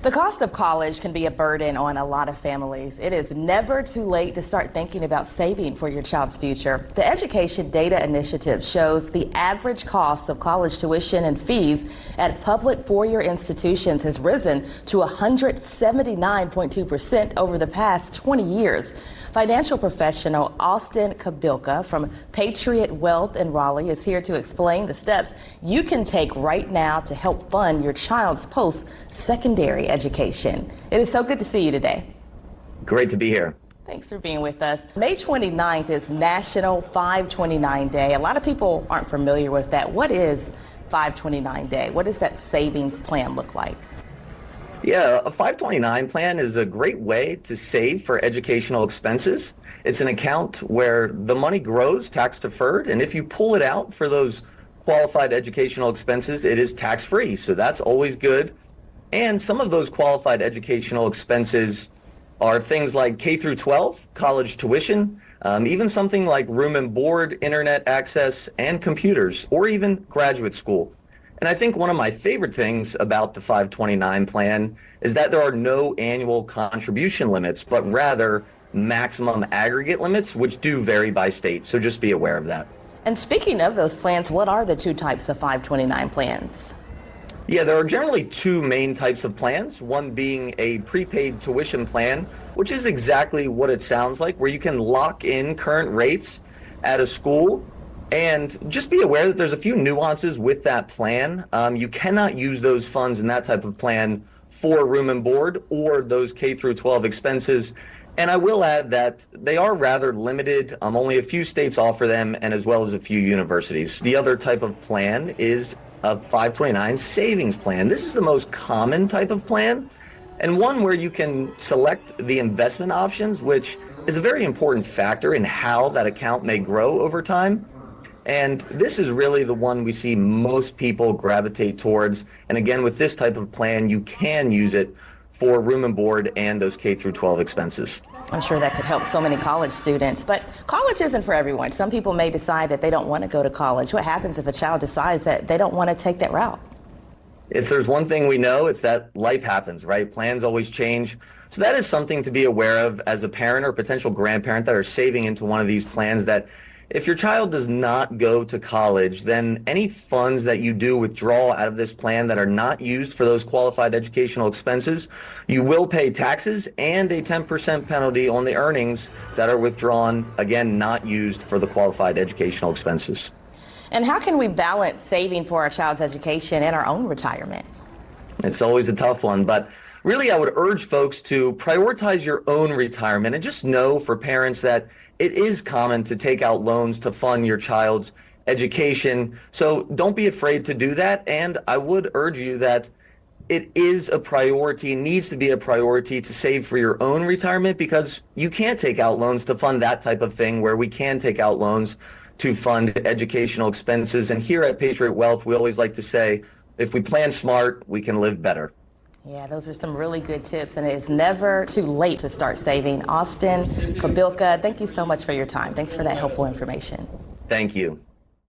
The cost of college can be a burden on a lot of families. It is never too late to start thinking about saving for your child's future. The Education Data Initiative shows the average cost of college tuition and fees at public four-year institutions has risen to 179.2% over the past 20 years. Financial professional Austin Kobilka from Patriot Wealth in Raleigh is here to explain the steps you can take right now to help fund your child's post-secondary education. It is so good to see you today. Great to be here. Thanks for being with us. May 29th is National 529 Day. A lot of people aren't familiar with that. What is 529 Day? What does that savings plan look like? Yeah, a 529 plan is a great way to save for educational expenses. It's an account where the money grows tax deferred, and if you pull it out for those qualified educational expenses, it is tax free. So that's always good. And some of those qualified educational expenses are things like K through 12, college tuition, even something like room and board, internet access, and computers, or even graduate school. And I think one of my favorite things about the 529 plan is that there are no annual contribution limits, but rather maximum aggregate limits, which do vary by state. So just be aware of that. And speaking of those plans, what are the two types of 529 plans? Yeah, there are generally two main types of plans, one being a prepaid tuition plan, which is exactly what it sounds like, where you can lock in current rates at a school. And just be aware that there's a few nuances with that plan. You cannot use those funds in that type of plan for room and board or those K through 12 expenses. And I will add that they are rather limited. Only a few states offer them, and as well as a few universities. The other type of plan is a 529 savings plan. This is the most common type of plan, and one where you can select the investment options, which is a very important factor in how that account may grow over time. And this is really the one we see most people gravitate towards. And again, with this type of plan, you can use it for room and board and those K through 12 expenses. I'm sure that could help so many college students, but college isn't for everyone. Some people may decide that they don't want to go to college. What happens if a child decides that they don't want to take that route? If there's one thing we know, it's that life happens, right? Plans always change. So that is something to be aware of as a parent or potential grandparent that are saving into one of these plans, that if your child does not go to college, then any funds that you do withdraw out of this plan that are not used for those qualified educational expenses, you will pay taxes and a 10% penalty on the earnings that are withdrawn, again, not used for the qualified educational expenses. And how can we balance saving for our child's education and our own retirement? It's always a tough one, but really I would urge folks to prioritize your own retirement and just know for parents that it is common to take out loans to fund your child's education. So don't be afraid to do that. And I would urge you that it is a priority, needs to be a priority to save for your own retirement, because you can't take out loans to fund that type of thing where we can take out loans to fund educational expenses. And here at Patriot Wealth, we always like to say, if we plan smart, we can live better. Yeah, those are some really good tips, and it's never too late to start saving. Austin Kobilka, thank you so much for your time. Thanks for that helpful information. Thank you.